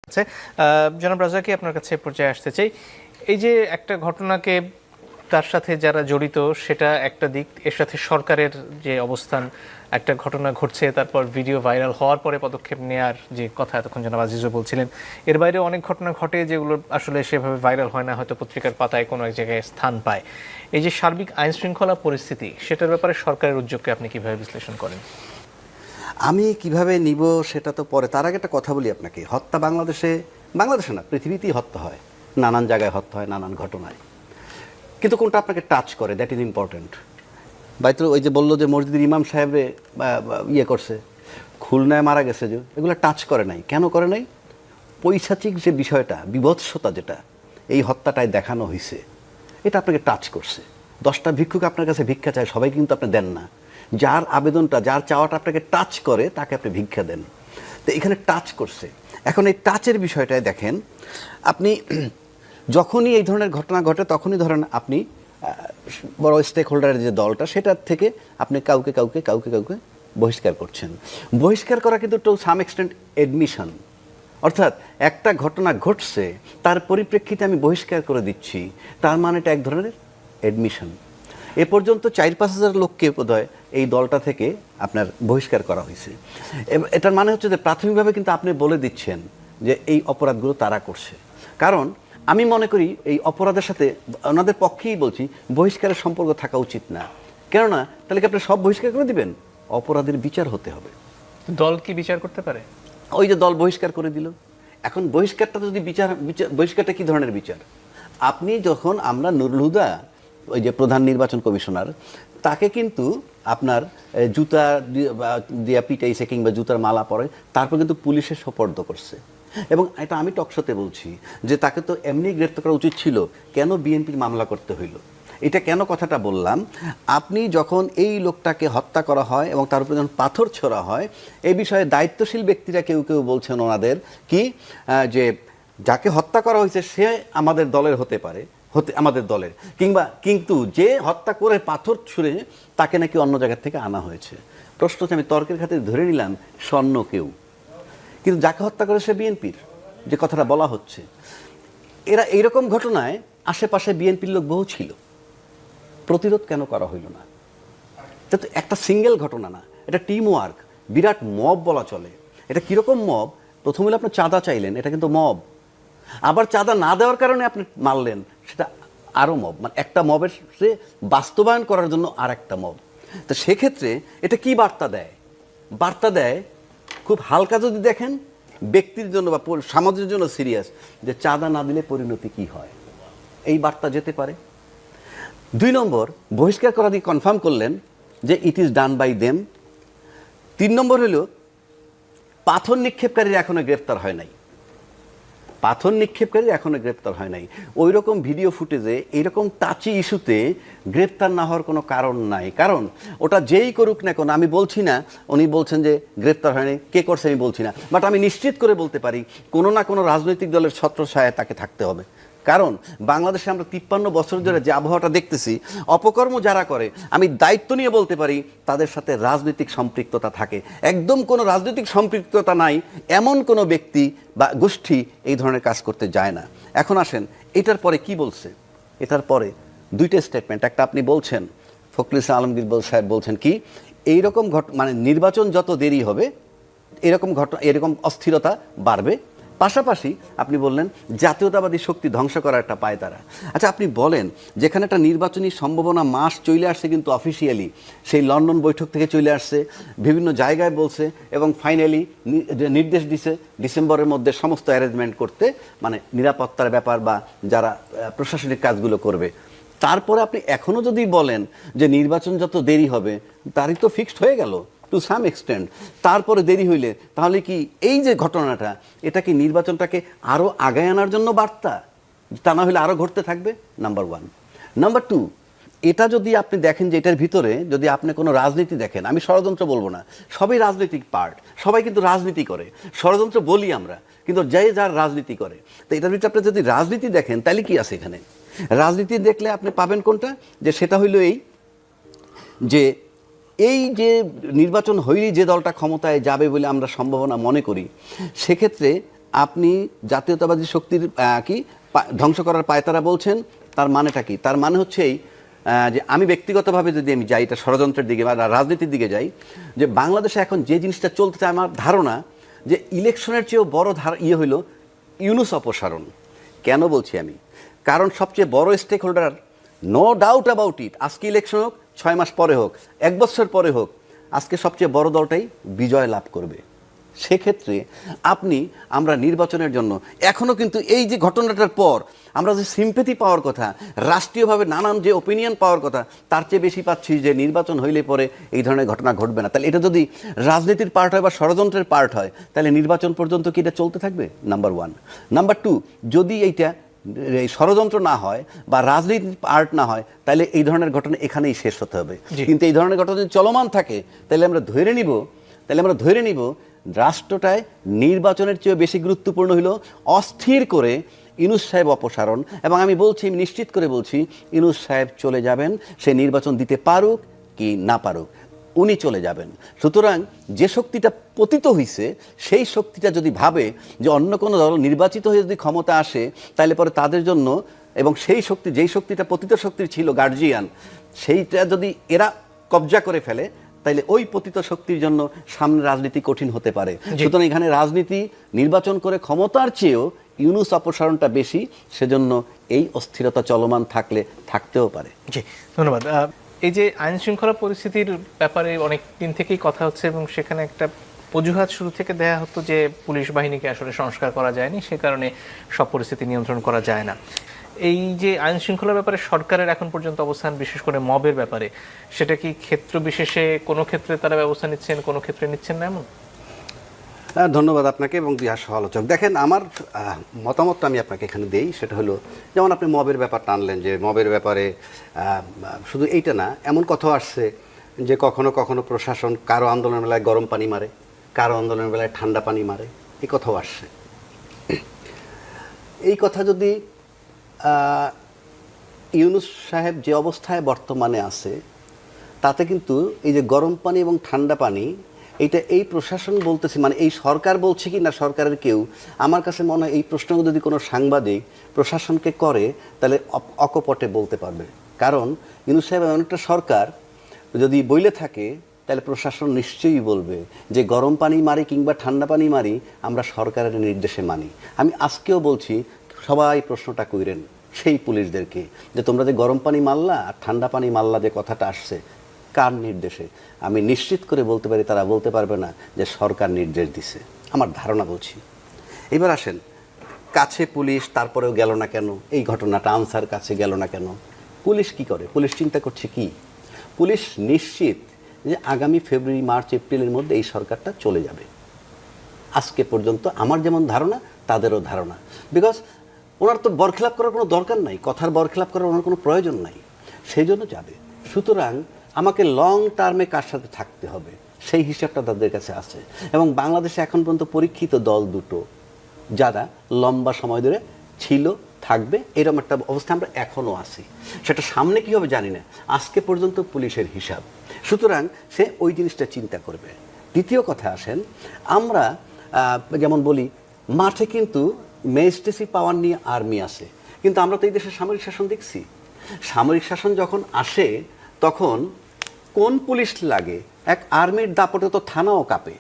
আছে। জনাব রাজাকি, আপনার কাছে পর্যায়ে আসতে চাই। এই যে একটা ঘটনাকে তার সাথে যারা জড়িত সেটা একটা দিক, এর সাথে সরকারের যে অবস্থান, একটা ঘটনা ঘটছে তারপর ভিডিও ভাইরাল হওয়ার পরে পদক্ষেপ নেওয়ার যে কথা এতক্ষণ জনাব আজিজও বলছিলেন, এর বাইরে অনেক ঘটনা ঘটে যেগুলো আসলে সেভাবে ভাইরাল হয় না, হয়তো পত্রিকার পাতায় কোনো এক জায়গায় স্থান পায়। এই যে সার্বিক আইন শৃঙ্খলা পরিস্থিতি, সেটার ব্যাপারে সরকারের উদ্যোগকে আপনি কিভাবে বিশ্লেষণ করেন? আমি কিভাবে নিব সেটা তো পরে, তার আগে একটা কথা বলি আপনাকে। হত্যা বাংলাদেশে না, পৃথিবীতেই হত্যা হয়, নানান জায়গায় হত্যা হয়, নানান ঘটনায়। কিন্তু কোনটা আপনাকে টাচ করে, দ্যাট ইজ ইম্পর্টেন্ট। বাইতুল ওই যে বললো যে মসজিদের ইমাম সাহেবরে ইয়ে করছে, খুলনায় মারা গেছে, যে এগুলো টাচ করে নাই। কেন করে নাই? পৈশাচিক যে বিষয়টা, বিভৎসতা যেটা এই হত্যাটায় দেখানো হয়েছে, এটা আপনাকে টাচ করছে। 10টা ভিক্ষুক আপনার কাছে ভিক্ষা চায়, সবাই কিন্তু আপনি দেন না। যার আবেদনটা, যার চাওয়াটা আপনাকে টাচ করে, তাকে আপনি ভিক্ষা দেন। তো এখানে টাচ করছে। এখন এই টাচের বিষয়টায় দেখেন, আপনি যখনই এই ধরনের ঘটনা ঘটে তখনই ধরেন আপনি বড় স্টেক হোল্ডারের যে দলটা, সেটার থেকে আপনি কাউকে কাউকে কাউকে কাউকে বহিষ্কার করছেন। বহিষ্কার করা কিন্তু টু সাম এক্সটেন্ট এডমিশন, অর্থাৎ একটা ঘটনা ঘটছে তার পরিপ্রেক্ষিতে আমি বহিষ্কার করে দিচ্ছি, তার মানে এটা এক ধরনের এডমিশন। এ পর্যন্ত 4-5 হাজার লোককে বোধহয় এই দলটা থেকে আপনার বহিষ্কার করা হয়েছে। এটার মানে হচ্ছে যে প্রাথমিকভাবে কিন্তু আপনি বলে দিচ্ছেন যে এই অপরাধগুলো তারা করছে। কারণ আমি মনে করি এই অপরাধের সাথে ওনাদের পক্ষেই বলছি, বহিষ্কারের সম্পর্ক থাকা উচিত না। কেননা তাহলে কি আপনি সব বহিষ্কার করে দিবেন? অপরাধের বিচার হতে হবে। দল কি বিচার করতে পারে? ওই যে দল বহিষ্কার করে দিল। এখন বহিষ্কারটা যদি বহিষ্কারটা কি ধরনের বিচার? আপনি যখন আমরা নুরুল হুদা, ওই যে প্রধান নির্বাচন কমিশনার, তাকে কিন্তু আপনার জুতা দিয়া পিটাইছে কিংবা জুতার মালা পরে, তারপর কিন্তু পুলিশে সোপর্দ করছে। এবং এটা আমি টকশোতে বলছি যে তাকে তো এমনি গ্রেফতার করা উচিত ছিল, কেন বিএনপির মামলা করতে হইল? এটা কেন কথাটা বললাম, আপনি যখন এই লোকটাকে হত্যা করা হয় এবং তার উপর যখন পাথর ছোড়া হয়, এই বিষয়ে দায়িত্বশীল ব্যক্তিরা কেউ কেউ বলছেন ওনাদের কি, যে যাকে হত্যা করা হয়েছে সে আমাদের দলের হতে পারে, আমাদের দলের, কিন্তু যে হত্যা করে পাথর ছুঁড়ে তাকে নাকি অন্য জায়গা থেকে আনা হয়েছে। প্রশ্ন হচ্ছে, আমি তর্কের খাতিরে ধরে নিলাম স্বর্ণ কেউ, কিন্তু যাকে হত্যা করে সে বিএনপির, যে কথাটা বলা হচ্ছে। এরা এইরকম ঘটনায় আশেপাশে বিএনপির লোক বহু ছিল, প্রতিরোধ কেন করা হইল না? এটা তো একটা সিঙ্গেল ঘটনা না, এটা টিম ওয়ার্ক, বিরাট মব বলা চলে। এটা কীরকম মব? প্রথমে আপনি চাঁদা চাইলেন, এটা কিন্তু মব। আবার চাঁদা না দেওয়ার কারণে আপনি মারলেন, সেটা আরও মব। মানে একটা মবের সে বাস্তবায়ন করার জন্য আর একটা মব। তো সেক্ষেত্রে এটা কি বার্তা দেয়? বার্তা দেয়, খুব হালকা যদি দেখেন, ব্যক্তির জন্য বা সমাজের জন্য সিরিয়াস, যে চাঁদা না দিলে পরিণতি কি হয়, এই বার্তা যেতে পারে। 2 নম্বর, বহিষ্কার করা দিয়ে কনফার্ম করলেন যে it is done by them. 3 number হলো, পাথর নিক্ষেপকারীরা এখনো গ্রেফতার হয় নাই। ওই রকম ভিডিও ফুটেজে এইরকম টাচি ইস্যুতে গ্রেপ্তার না হওয়ার কোনো কারণ নাই। কারণ ওটা যেই করুক না কেন, আমি বলছি না উনি বলছেন যে গ্রেপ্তার হয়নি, কে করছে আমি বলছি না, বাট আমি নিশ্চিত করে বলতে পারি কোনো না কোনো রাজনৈতিক দলের ছত্রছায়ায় তাকে থাকতে হবে। কারণ বাংলাদেশে আমরা 53 বছর ধরে যে আবহাওয়াটা দেখতেছি, অপকর্ম যারা করে, আমি দায়িত্ব নিয়ে বলতে পারি তাদের সাথে রাজনৈতিক সম্পৃক্ততা থাকে। একদম কোনো রাজনৈতিক সম্পৃক্ততা নাই এমন কোনো ব্যক্তি বা গোষ্ঠী এই ধরনের কাজ করতে যায় না। এখন আসেন, এটার পরে কি বলছে? এটার পরে 2টা স্টেটমেন্ট। একটা আপনি বলছেন, ফখরুল ইসলাম আলমগীর সাহেব বলছেন কি, এইরকম মানে নির্বাচন যত দেরি হবে এরকম অস্থিরতা বাড়বে। পাশাপাশি আপনি বললেন জাতীয়তাবাদী শক্তি ধ্বংস করার একটা পায় তারা। আচ্ছা, আপনি বলেন, যেখানে একটা নির্বাচনী সম্ভাবনা মাস চলে আসছে, কিন্তু অফিসিয়ালি সেই লন্ডন বৈঠক থেকে চলে আসছে, বিভিন্ন জায়গায় বলছে, এবং ফাইনালি নির্দেশ দিছে ডিসেম্বরের মধ্যে সমস্ত অ্যারেঞ্জমেন্ট করতে, মানে নিরাপত্তার ব্যাপার বা যারা প্রশাসনিক কাজগুলো করবে। তারপরে আপনি এখনও যদি বলেন যে নির্বাচন যত দেরি হবে, তারই তো ফিক্সড হয়ে গেল টু সাম এক্সটেন্ট। তারপরে দেরি হইলে তাহলে কি এই যে ঘটনাটা, এটা কি নির্বাচনটাকে আরও আগায় আনার জন্য বার্তা? তা না হলে আরও ঘটতে থাকবে, নাম্বার 1। নাম্বার 2, এটা যদি আপনি দেখেন যে এটার ভিতরে যদি আপনি কোনো রাজনীতি দেখেন, আমি ষড়যন্ত্র বলবো না, সবই রাজনৈতিক পার্ট, সবাই কিন্তু রাজনীতি করে, ষড়যন্ত্র বলি আমরা, কিন্তু যে যার রাজনীতি করে। তো এটার ভিতরে আপনি যদি রাজনীতি দেখেন, তাহলে কি আছে এখানে? রাজনীতি দেখলে আপনি পাবেন কোনটা? যে সেটা হইল এই যে নির্বাচন হইলেই যে দলটা ক্ষমতায় যাবে বলে আমরা সম্ভাবনা মনে করি, সেক্ষেত্রে আপনি জাতীয়তাবাদী শক্তির ধ্বংস করার পায়তারা বলছেন, তার মানেটা কি? তার মানে হচ্ছে এই যে আমি ব্যক্তিগতভাবে যদি আমি যাই এটা ষড়যন্ত্রের দিকে বা রাজনীতির দিকে যাই, যে বাংলাদেশে এখন যে জিনিসটা চলতেছে আমার ধারণা যে ইলেকশনের চেয়েও বড় হইল ইউনূস অপসারণ। কেন বলছি আমি? কারণ সবচেয়ে বড় stakeholder, no doubt about it, আজকে ইলেকশন হোক, 6 মাস পরে হোক, 1 বছর পরে হোক, আজকে সবচেয়ে বড় দলটাই বিজয় লাভ করবে। সেক্ষেত্রে আমরা নির্বাচনের জন্য এখনও কিন্তু এই যে ঘটনাটার পর আমরা যে সিম্পেথি পাওয়ার কথা, রাষ্ট্রীয়ভাবে নানান যে ওপিনিয়ন পাওয়ার কথা, তার চেয়ে বেশি পাচ্ছি যে নির্বাচন হইলে পরে এই ধরনের ঘটনা ঘটবে না। তাহলে এটা যদি রাজনীতির পার্ট হয় বা ষড়যন্ত্রের পার্ট হয়, তাহলে নির্বাচন পর্যন্ত কি এটা চলতে থাকবে? নাম্বার 1। নাম্বার 2, যদি এইটা এই ষড়যন্ত্র না হয় বা রাজনীতির পার্ট না হয়, তাহলে এই ধরনের ঘটনা এখানেই শেষ হতে হবে। কিন্তু এই ধরনের ঘটনা যদি চলমান থাকে, তাহলে আমরা ধরে নিব রাষ্ট্রটায় নির্বাচনের চেয়ে বেশি গুরুত্বপূর্ণ হলো অস্থির করে ইউনূস সাহেব অপসারণ। এবং আমি নিশ্চিত করে বলছি, ইউনূস সাহেব চলে যাবেন, সে নির্বাচন দিতে পারুক কি না পারুক, উনি চলে যাবেন। সুতরাং যে শক্তিটা পতিত হয়েছে, সেই শক্তিটা যদি ভাবে যে অন্য কোনো দল নির্বাচিত হয়ে যদি ক্ষমতা আসে, তাহলে পরে তাদের জন্য, এবং যেই শক্তিটা পতিত শক্তির ছিল গার্জিয়ান, সেইটা যদি এরা কবজা করে ফেলে, তাইলে ওই পতিত শক্তির জন্য সামনে রাজনীতি কঠিন হতে পারে। সুতরাং এখানে রাজনীতি নির্বাচন করে ক্ষমতার চেয়েও ইউনূস অপসারণটা বেশি, সেজন্য এই অস্থিরতা চলমান থাকতেও পারে। জি, ধন্যবাদ। এই যে আইন শৃঙ্খলা পরিস্থিতির ব্যাপারে অনেক দিন থেকেই কথা হচ্ছে, এবং সেখানে একটা অজুহাত শুরু থেকে দেয়া হতো যে পুলিশ বাহিনীকে আসলে সংস্কার করা যায়নি, সে কারণে সব পরিস্থিতি নিয়ন্ত্রণ করা যায় না। এই যে আইন শৃঙ্খলার ব্যাপারে সরকারের এখন পর্যন্ত অবস্থান, বিশেষ করে মবের ব্যাপারে, সেটা কি ক্ষেত্র বিশেষে কোনো ক্ষেত্রে তারা ব্যবস্থা নিচ্ছেন, কোনো ক্ষেত্রে নিচ্ছেন না এমন? ধন্যবাদ আপনাকে এবং সহ-আলোচক। দেখেন, আমার মতামতটা আমি আপনাকে এখানে দেই। সেটা হলো, যেমন আপনি মবের ব্যাপার টানলেন, যে মবের ব্যাপারে শুধু এইটা না, এমন কথাও আসছে যে কখনো কখনো প্রশাসন কারো আন্দোলনের বেলায় গরম পানি মারে, কারো আন্দোলনের বেলায় ঠান্ডা পানি মারে, এই কথাও আসছে। এই কথা যদি ইউনূস সাহেব যে অবস্থায় বর্তমানে আছে, তাতে কিন্তু এই যে গরম পানি এবং ঠান্ডা পানি, এই প্রশাসন বলতেছে, মানে এই সরকার বলছে কি না সরকারের কেউ, আমার কাছে মনে হয় এই প্রশ্ন যদি কোনো সাংবাদিক প্রশাসনকে করে, তাহলে অকপটে বলতে পারবে। কারণ ইউনূস সাহেব এমন একটা সরকার যদি বইলে থাকে, তাহলে প্রশাসন নিশ্চয়ই বলবে যে গরম পানি মারি কিংবা ঠান্ডা পানি মারি, আমরা সরকারের নির্দেশে মানি। আমি আজকেও বলছি, সবাই প্রশ্নটা কইরেন সেই পুলিশদেরকে, যে তোমরা যে গরম পানি মারলা আর ঠান্ডা পানি মারলা, যে কথাটা আসছে, কার নির্দেশে? আমি নিশ্চিত করে বলতে পারি, তারা বলতে পারবে না যে সরকার নির্দেশ দিছে। আমার ধারণা বলছি। এবার আসেন, কাছে পুলিশ তারপরেও গেল না কেন? এই ঘটনাটা আনসার কাছে গেল না কেন? পুলিশ কি করে? পুলিশ চিন্তা করছে কি? পুলিশ নিশ্চিত যে আগামী ফেব্রুয়ারি, মার্চ, এপ্রিলের মধ্যে এই সরকারটা চলে যাবে। আজকে পর্যন্ত আমার যেমন ধারণা, তাদেরও ধারণা। বিকজ ওনার তো বরখেলাপ করার কোনো দরকার নাই, কথার বরখেলাপ করার ওনার কোনো প্রয়োজন নাই, সেই জন্য যাবে। সুতরাং আমাকে লং টার্মে কার সাথে থাকতে হবে, সেই হিসাবটা তাদের কাছে আছে। এবং বাংলাদেশে এখন পর্যন্ত পরীক্ষিত দল দুটো, যারা লম্বা সময় ধরে ছিল, থাকবে, এরকম একটা অবস্থা আমরা এখনও আছি। সেটা সামনে কী হবে জানি না, আজকে পর্যন্ত পুলিশের হিসাব। সুতরাং সে ওই জিনিসটা চিন্তা করবে। দ্বিতীয় কথা আসেন, আমরা যেমন বলি, মাঠে কিন্তু ম্যাজিস্ট্রেসি পাওয়ার নিয়ে আর্মি আসে, কিন্তু আমরা তো এই দেশে সামরিক শাসন দেখছি। সামরিক শাসন যখন আসে, তখন কোন পুলিশ লাগে? এক আর্মির দাপটে তো থানাও কাঁপে।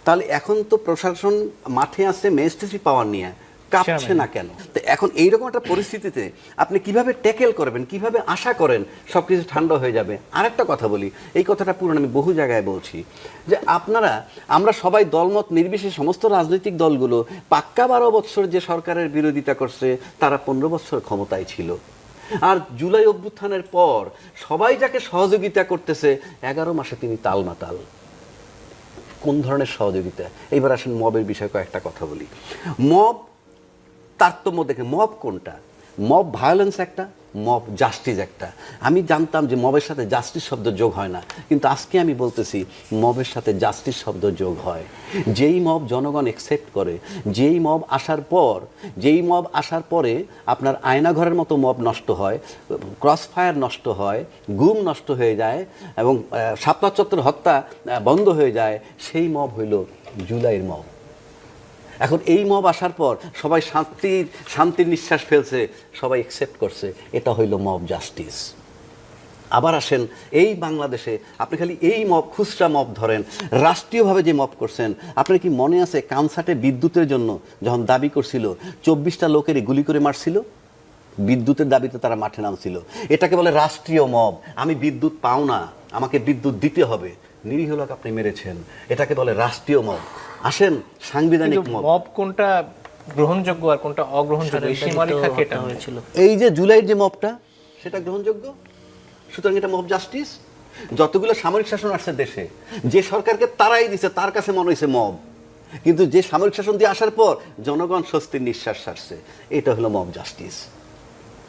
তাহলে এখন তো প্রশাসন মাঠে আসছে ম্যাজিস্ট্রেসি পাওয়ার নিয়ে, কাঁপছে না কেন? তো এখন এইরকম একটা পরিস্থিতিতে আপনি কিভাবে ট্যাকেল করবেন, কিভাবে আশা করেন সব কিছু ঠান্ডা হয়ে যাবে? আরেকটা কথা বলি, এই কথাটা পুরনো, আমি বহু জায়গায় বলছি, যে আমরা সবাই দলমত নির্বিশেষে, সমস্ত রাজনৈতিক দলগুলো পাক্কা 12 বৎসর যে সরকারের বিরোধিতা করছে, তারা 15 বৎসর ক্ষমতায় ছিল। আর জুলাই অভ্যুত্থানের পর সবাই যাকে সহযোগিতা করতেছে, 11 মাসে তিনি তালমাতাল। কোন ধরনের সহযোগিতা? এইবার আসেন মবের বিষয়ে কয়েকটা কথা বলি। মব তারতম্য দেখে, মব কোনটা? মব ভায়োলেন্স একটা, মব জাস্টিস একটা। আমি জানতাম যে মবের সাথে জাস্টিস শব্দ যোগ হয় না, কিন্তু আজকে আমি বলতেছি মবের সাথে জাস্টিস শব্দ যোগ হয়। যেই মব জনগণ অ্যাকসেপ্ট করে, যেই মব আসার পরে আপনার আয়নাঘরের মতো মব নষ্ট হয়, ক্রসফায়ার নষ্ট হয়, গুম নষ্ট হয়ে যায়, এবং শাপলা চত্বর হত্যা বন্ধ হয়ে যায়, সেই মব হইল জুলাইয়ের মব। এখন এই মব আসার পর সবাই শান্তির নিঃশ্বাস ফেলছে, সবাই অ্যাকসেপ্ট করছে, এটা হইল মব জাস্টিস। আবার আসেন এই বাংলাদেশে আপনি খালি এই মব, খুচরা মব ধরেন, রাষ্ট্রীয়ভাবে যে মব করছেন, আপনার কি মনে আছে কানসাটে বিদ্যুতের জন্য যখন দাবি করছিল 24টা লোকেরই গুলি করে মারছিল? বিদ্যুতের দাবিতে তারা মাঠে নামছিল। এটাকে বলে রাষ্ট্রীয় মব। আমি বিদ্যুৎ পাও না, আমাকে বিদ্যুৎ দিতে হবে, নিরীহ লোক আপনি মেরেছেন, এটাকে বলে রাষ্ট্রীয় মব। আসেন সাংবিধানিক মব। মব কোনটা গ্রহণযোগ্য আর কোনটা অগ্রহণযোগ্য এই সীমারেখা কেটে হয়েছিল। এই যে জুলাইয়ের যে মবটা, সেটা গ্রহণযোগ্য, সুতরাং এটা মব জাস্টিস। যতগুলো সামরিক শাসন আসছে দেশে, যে সরকারকে তারাই দিছে তার কাছে মনে হয়েছে মব, কিন্তু যে সামরিক শাসন দিয়ে আসার পর জনগণ স্বস্তির নিঃশ্বাস ছাড়ছে, এটা হলো মব জাস্টিস।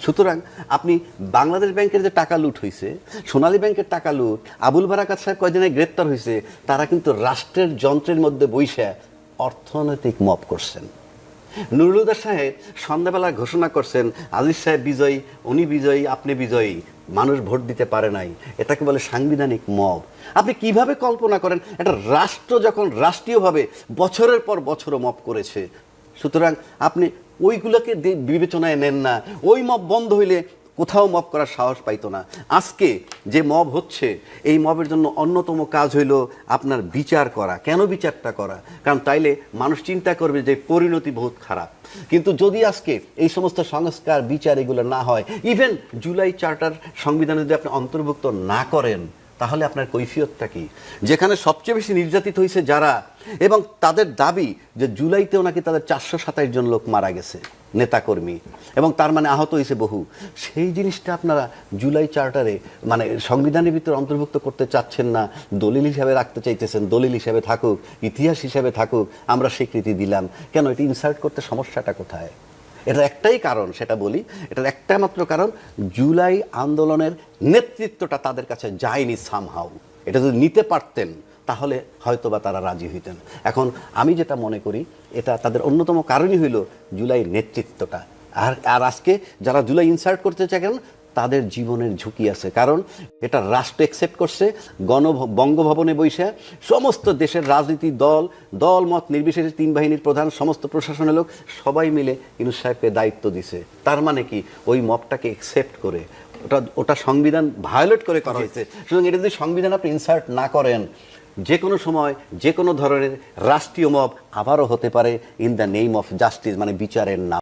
সুতরাং আপনি বাংলাদেশ ব্যাংকের যে টাকা লুট হয়েছে, সোনালী ব্যাংকের টাকা লুট, আবুল বারাকাত সাহেব কয়দিনে গ্রেপ্তার হয়েছে, তারা কিন্তু রাষ্ট্রের যন্ত্রের মধ্যে বৈশা অর্থনৈতিক মব করছেন। নুরুল হুদা সাহেব সন্ধ্যাবেলা ঘোষণা করছেন আজিজ সাহেব বিজয়ী, উনি বিজয়ী, আপনি বিজয়ী, মানুষ ভোট দিতে পারে নাই, এটাকে বলে সাংবিধানিক মব। আপনি কিভাবে কল্পনা করেন একটা রাষ্ট্র যখন রাষ্ট্রীয়ভাবে বছরের পর বছরও মব করেছে, সুতরাং আপনি ওইগুলোকে বিবেচনায় নেন না। ওই মব বন্ধ হইলে কোথাও মব করার সাহস পাইতো না। আজকে যে মব হচ্ছে, এই মবের জন্য অন্যতম কাজ হইল আপনার বিচার করা। কেন বিচারটা করা? কারণ তাইলে মানুষ চিন্তা করবে যে পরিণতি বহুত খারাপ। কিন্তু যদি আজকে এই সমস্ত সংস্কার, বিচার এগুলো না হয়, ইভেন জুলাই চার্টার সংবিধানে যদি আপনি অন্তর্ভুক্ত না করেন, তাহলে আপনার কৈফিয়তটা কি? যেখানে সবচেয়ে বেশি নির্যাতিত হয়েছে যারা, এবং তাদের দাবি যে জুলাইতেও নাকি তাদের 427 জন লোক মারা গেছে, নেতাকর্মী, এবং তার মানে আহত হয়েছে বহু, সেই জিনিসটা আপনারা জুলাই চার্টারে মানে সংবিধানের ভিতরে অন্তর্ভুক্ত করতে চাচ্ছেন না, দলিল হিসাবে রাখতে চাইতেছেন। দলিল হিসাবে থাকুক, ইতিহাস হিসাবে থাকুক, আমরা স্বীকৃতি দিলাম। কেন এটা ইনসার্ট করতে সমস্যাটা কোথায়? এটার একটাই কারণ, সেটা বলি, এটার একটা মাত্র কারণ, জুলাই আন্দোলনের নেতৃত্বটা তাদের কাছে যায়নি সামহাউ। এটা যদি নিতে পারতেন তাহলে হয়তোবা তারা রাজি হইতেন। এখন আমি যেটা মনে করি, এটা তাদের অন্যতম কারণই হইল জুলাই নেতৃত্বটা। আর আজকে যারা জুলাই ইনসার্ট করতে চান তাদের জীবনের ঝুঁকি আছে, কারণ এটা রাষ্ট্র অ্যাকসেপ্ট করছে। বঙ্গভবনে বৈশা সমস্ত দেশের রাজনীতি দল মত নির্বিশেষে 3 বাহিনীর প্রধান, সমস্ত প্রশাসনের লোক সবাই মিলে ইউনূস সাহেবকে দায়িত্ব দিছে। তার মানে কি ওই মবটাকে অ্যাকসেপ্ট করে, ওটা সংবিধান ভায়োলেট করে করা হয়েছে। সুতরাং এটা যদি সংবিধান আপনি ইনসার্ট না করেন, যে কোনো সময় যে কোনো ধরনের রাষ্ট্রীয় মব আবারও হতে পারে in the name of justice, মানে বিচারের নাম।